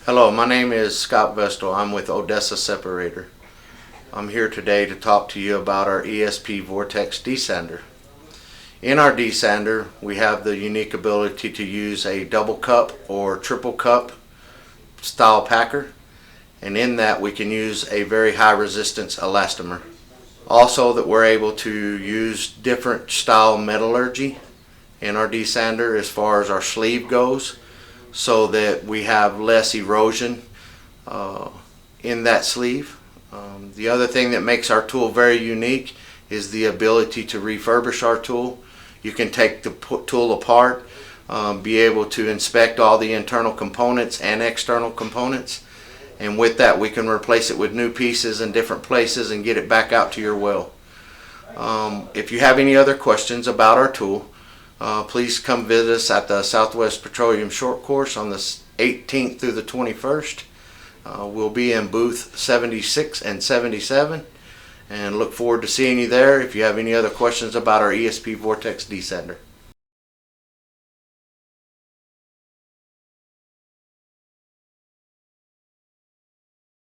Hello, my name is Scott Vestal. I'm with Odessa Separator. I'm here today to talk to you about our ESP Vortex Desander. In our desander, we have the unique ability to use a double cup or triple cup style packer, and in that we can use a very high resistance elastomer. Also, that we're able to use different style metallurgy in our desander as far as our sleeve goes, so that we have less erosion in that sleeve. The other thing that makes our tool very unique is the ability to refurbish our tool. You can take the tool apart, be able to inspect all the internal components and external components, and with that we can replace it with new pieces in different places and get it back out to your well. If you have any other questions about our tool, please come visit us at the Southwestern Petroleum Short Course on the 18th through the 21st. We'll be in booth 76 and 77 and look forward to seeing you there if you have any other questions about our ESP Vortex Desander.